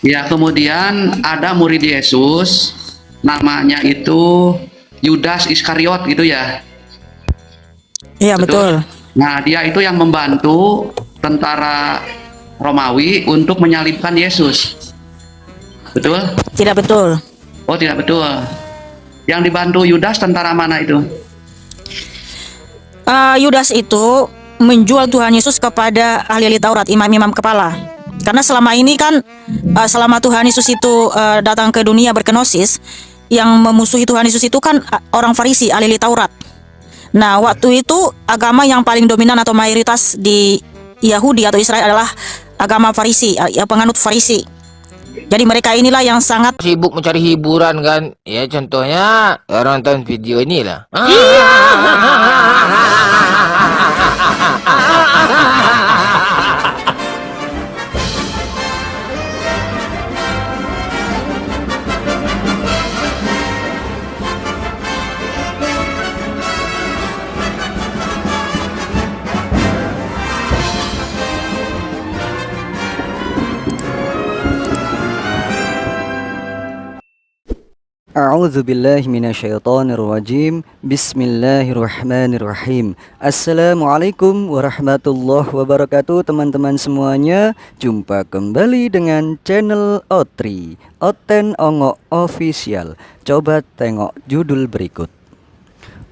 Ya, kemudian ada murid Yesus, namanya itu Yudas Iskariot gitu ya. Iya betul. Nah, dia itu yang membantu tentara Romawi untuk menyalibkan Yesus. Betul? Tidak betul. Oh, tidak betul. Yang dibantu Yudas tentara mana itu? Yudas itu menjual Tuhan Yesus kepada ahli-ahli Taurat, imam-imam kepala. Karena selama ini kan selama Tuhan Yesus itu datang ke dunia berkenosis, yang memusuhi Tuhan Yesus itu kan orang Farisi, ahli-ahli Taurat. Nah, waktu itu agama yang paling dominan atau mayoritas di Yahudi atau Israel adalah agama Farisi, penganut Farisi. Jadi mereka inilah yang sangat sibuk mencari hiburan kan, ya contohnya nonton video inilah. A'udzubillahi minasyaitonirrajim. Bismillahirrahmanirrahim. Assalamualaikum warahmatullahi wabarakatuh, teman-teman semuanya. Jumpa kembali dengan channel Otri, Oten Ongo Official. Coba tengok judul berikut.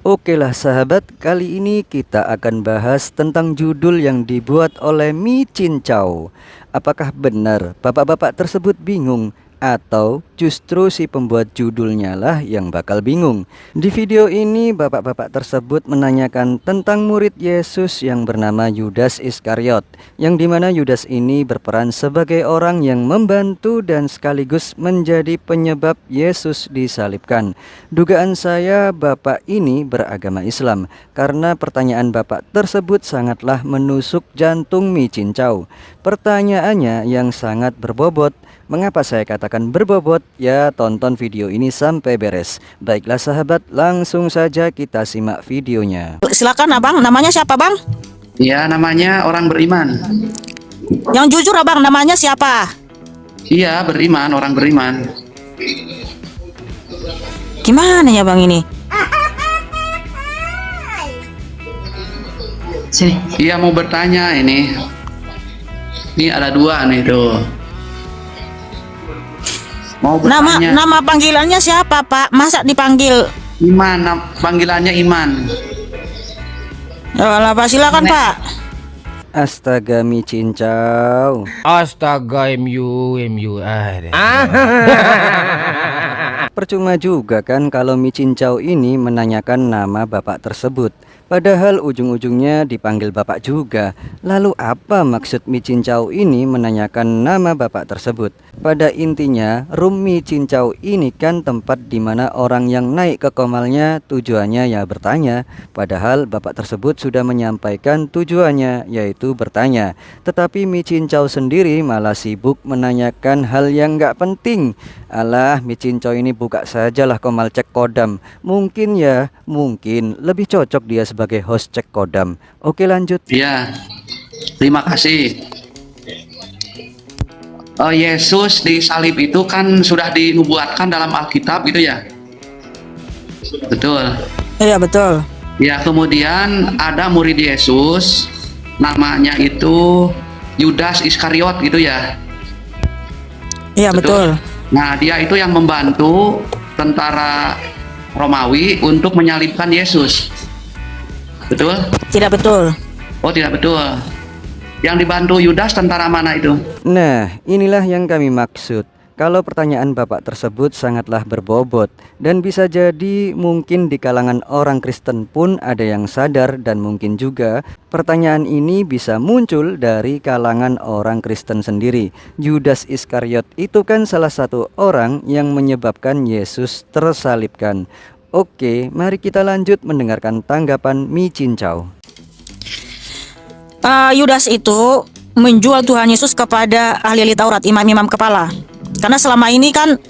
Oke lah sahabat, kali ini kita akan bahas tentang judul yang dibuat oleh Mi Cincau. Apakah benar bapak-bapak tersebut bingung? Atau justru si pembuat judulnya lah yang bakal bingung? Di video ini bapak-bapak tersebut menanyakan tentang murid Yesus yang bernama Yudas Iskariot, yang dimana Yudas ini berperan sebagai orang yang membantu dan sekaligus menjadi penyebab Yesus disalibkan. Dugaan saya bapak ini beragama Islam, karena pertanyaan bapak tersebut sangatlah menusuk jantung Mi Cincau. Pertanyaannya yang sangat berbobot. Mengapa saya katakan berbobot? Ya, tonton video ini sampai beres. Baiklah sahabat, langsung saja kita simak videonya. Silakan abang, namanya siapa bang? Ya, namanya orang beriman. Yang jujur abang, namanya siapa? Iya, beriman, orang beriman. Gimana ya bang ini? Sini. Iya, mau bertanya ini. Ini ada dua nih tuh. Mau bertanya. Nama panggilannya siapa pak? Masa dipanggil Iman, panggilannya Iman. Pak, silakan pak. Astaga Mi Cincau. Astaga, MU ada. Percuma juga kan kalau Mi Cincau ini menanyakan nama bapak tersebut. Padahal ujung-ujungnya dipanggil bapak juga. Lalu apa maksud Mi Cincau ini menanyakan nama bapak tersebut? Pada intinya, room Mi Cincau ini kan tempat di mana orang yang naik ke komalnya tujuannya ya bertanya. Padahal bapak tersebut sudah menyampaikan tujuannya, yaitu bertanya. Tetapi Mi Cincau sendiri malah sibuk menanyakan hal yang gak penting. Alah, Mi Cincau ini buka sajalah komal cek kodam. Mungkin lebih cocok dia sebagai host cek kodam. Oke, lanjut. Iya, terima kasih. Yesus disalib itu kan sudah dinubuatkan dalam Alkitab gitu ya. Betul. Iya betul. Ya, kemudian ada murid Yesus, namanya itu Yudas Iskariot gitu ya. Iya betul. Nah, dia itu yang membantu tentara Romawi untuk menyalibkan Yesus. Betul? Tidak betul. Oh, tidak betul. Yang dibantu Yudas tentara mana itu? Nah, inilah yang kami maksud. Kalau pertanyaan bapak tersebut sangatlah berbobot, dan bisa jadi mungkin di kalangan orang Kristen pun ada yang sadar, dan mungkin juga pertanyaan ini bisa muncul dari kalangan orang Kristen sendiri. Yudas Iskariot itu kan salah satu orang yang menyebabkan Yesus tersalibkan. Oke, mari kita lanjut mendengarkan tanggapan Mi Cincau. Yudas itu menjual Tuhan Yesus kepada ahli-ahli Taurat, imam-imam kepala. Karena selama ini kan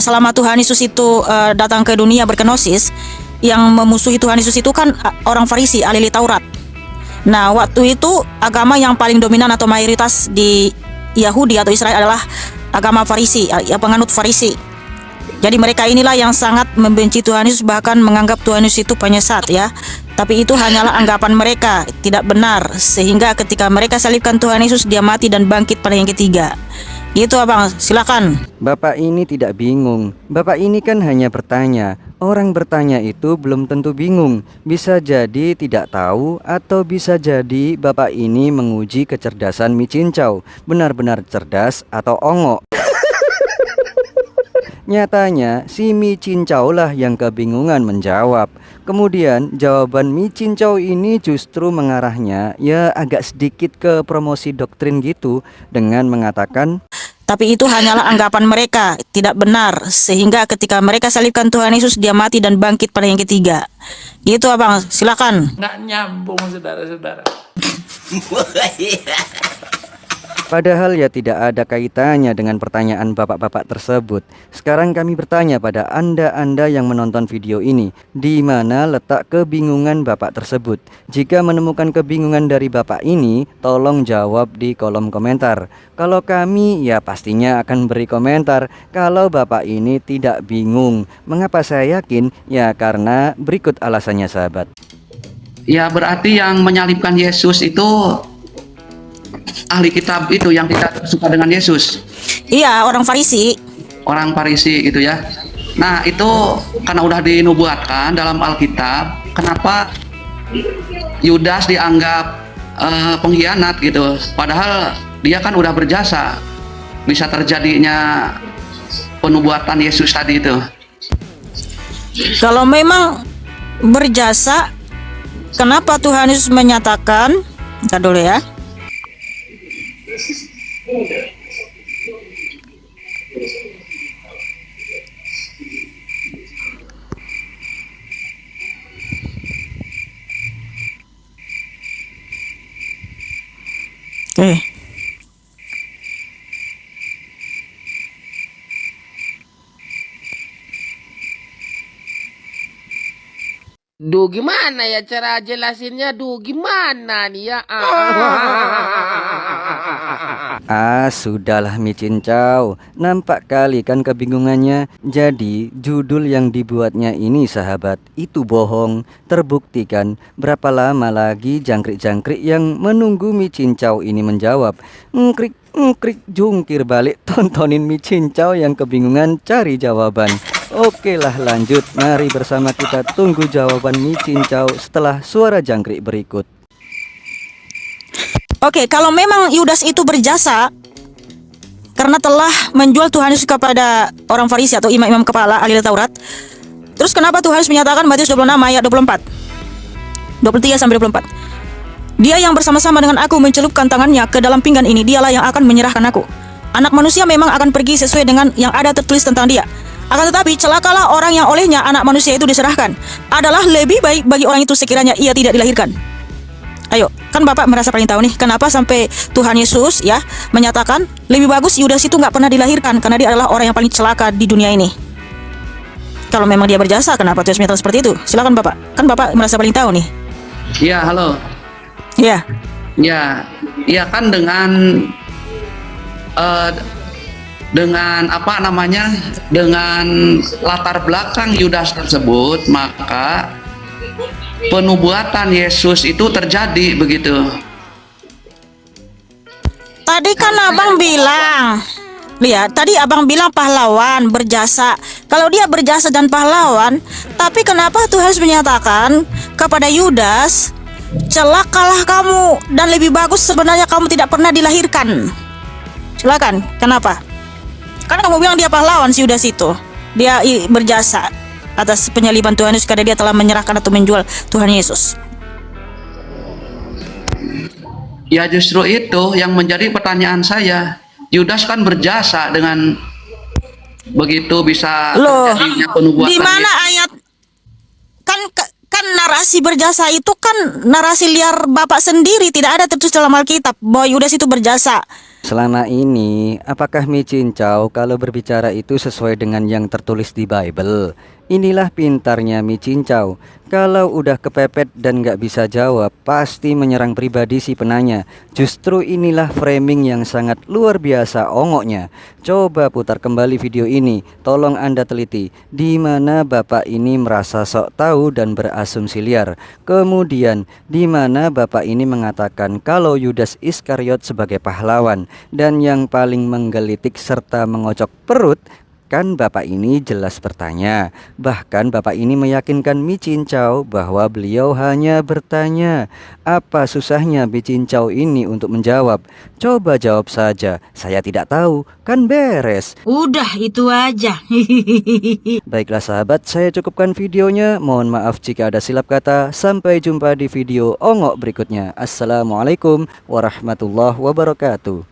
selama Tuhan Yesus itu datang ke dunia berkenosis, yang memusuhi Tuhan Yesus itu kan orang Farisi, ahli-ahli Taurat. Nah, waktu itu agama yang paling dominan atau mayoritas di Yahudi atau Israel adalah agama Farisi, ya penganut Farisi. Jadi mereka inilah yang sangat membenci Tuhan Yesus, bahkan menganggap Tuhan Yesus itu penyesat ya. Tapi itu hanyalah anggapan mereka, tidak benar. Sehingga ketika mereka salibkan Tuhan Yesus, dia mati dan bangkit pada yang ketiga. Gitu abang, silakan. Bapak ini tidak bingung. Bapak ini kan hanya bertanya. Orang bertanya itu belum tentu bingung. Bisa jadi tidak tahu, atau bisa jadi Bapak ini menguji kecerdasan Mi Cincau. Benar-benar cerdas atau ongok. Nyatanya si Mi Cincau lah yang kebingungan menjawab. Kemudian jawaban Mi Cincau ini justru mengarahnya ya agak sedikit ke promosi doktrin gitu, dengan mengatakan, Tapi itu hanyalah anggapan mereka, tidak benar. Sehingga ketika mereka salibkan Tuhan Yesus, dia mati dan bangkit pada yang ketiga. Gitu abang, silakan. Nggak nyambung saudara-saudara. padahal ya tidak ada kaitannya dengan pertanyaan bapak-bapak tersebut. Sekarang kami bertanya pada Anda-Anda yang menonton video ini, di mana letak kebingungan bapak tersebut? Jika menemukan kebingungan dari bapak ini, tolong jawab di kolom komentar. Kalau kami ya pastinya akan beri komentar. Kalau bapak ini tidak bingung, mengapa saya yakin? Ya karena berikut alasannya sahabat. Ya berarti yang menyalibkan Yesus itu ahli kitab itu yang tidak suka dengan Yesus, Iya, orang Farisi. orang Farisi gitu ya. Nah itu karena udah dinubuatkan dalam Alkitab, kenapa Yudas dianggap pengkhianat gitu, padahal dia kan udah berjasa bisa terjadinya penubuatan Yesus tadi itu. Kalau memang berjasa, kenapa Tuhan Yesus menyatakan, ntar dulu ya. Oke. Duh, gimana ya cara jelasinnya? Duh, gimana nih ya? Sudahlah Mi Cincau, nampak kali kan kebingungannya. Jadi judul yang dibuatnya ini sahabat, itu bohong. Terbukti kan, berapa lama lagi jangkrik-jangkrik yang menunggu Mi Cincau ini menjawab. Ngkrik jungkir balik, tontonin Mi Cincau yang kebingungan cari jawaban. Oke lah lanjut, mari bersama kita tunggu jawaban Mi Cincau setelah suara jangkrik berikut. Oke, kalau memang Yudas itu berjasa karena telah menjual Tuhan Yesus kepada orang Farisi atau imam-imam kepala ahli Taurat, terus kenapa Tuhan Yesus menyatakan Matius 26 ayat 24, 23 sampai 24, dia yang bersama-sama dengan aku mencelupkan tangannya ke dalam pinggan ini, dialah yang akan menyerahkan aku. Anak manusia memang akan pergi sesuai dengan yang ada tertulis tentang dia. Akan tetapi celakalah orang yang olehnya anak manusia itu diserahkan. Adalah lebih baik bagi orang itu sekiranya ia tidak dilahirkan. Ayo, kan Bapak merasa paling tahu nih, kenapa sampai Tuhan Yesus ya menyatakan lebih bagus Yudas itu nggak pernah dilahirkan, karena dia adalah orang yang paling celaka di dunia ini. Kalau memang dia berjasa, kenapa Tuhan menyatakan seperti itu? Silakan Bapak, kan Bapak merasa paling tahu nih. Iya, halo. Iya. Ya kan dengan apa namanya, dengan latar belakang Yudas tersebut, maka penubuatan Yesus itu terjadi begitu. Tadi kan abang bilang, lihat, tadi abang bilang pahlawan berjasa. Kalau dia berjasa dan pahlawan, tapi kenapa Tuhan harus menyatakan kepada Yudas, celakalah kamu dan lebih bagus sebenarnya kamu tidak pernah dilahirkan? Silakan, kenapa? Karena kamu bilang dia pahlawan, si Yudas itu. Dia berjasa atas penyaliban Tuhan Yesus karena dia telah menyerahkan atau menjual Tuhan Yesus. Ya justru itu yang menjadi pertanyaan saya. Yudas kan berjasa dengan begitu bisa Loh, terjadinya penubuatan. di mana ayat kan narasi berjasa itu kan narasi liar Bapak sendiri, tidak ada tertulis dalam Alkitab bahwa Yudas itu berjasa. Selama ini, apakah Mi Cincau kalau berbicara itu sesuai dengan yang tertulis di Bible? Inilah pintarnya Mi Cincau. Kalau udah kepepet dan nggak bisa jawab, pasti menyerang pribadi si penanya. Justru inilah framing yang sangat luar biasa ongoknya. Coba putar kembali video ini, tolong Anda teliti. Di mana bapak ini merasa sok tahu dan berasumsi liar. Kemudian, di mana bapak ini mengatakan kalau Yudas Iskariot sebagai pahlawan. Dan yang paling menggelitik serta mengocok perut, kan bapak ini jelas bertanya. Bahkan bapak ini meyakinkan Mi Cincau bahwa beliau hanya bertanya. Apa susahnya Mi Cincau ini untuk menjawab? Coba jawab saja, saya tidak tahu, kan beres. Udah itu aja. Baiklah sahabat, saya cukupkan videonya. Mohon maaf jika ada silap kata. Sampai jumpa di video ongok berikutnya. Assalamualaikum warahmatullahi wabarakatuh.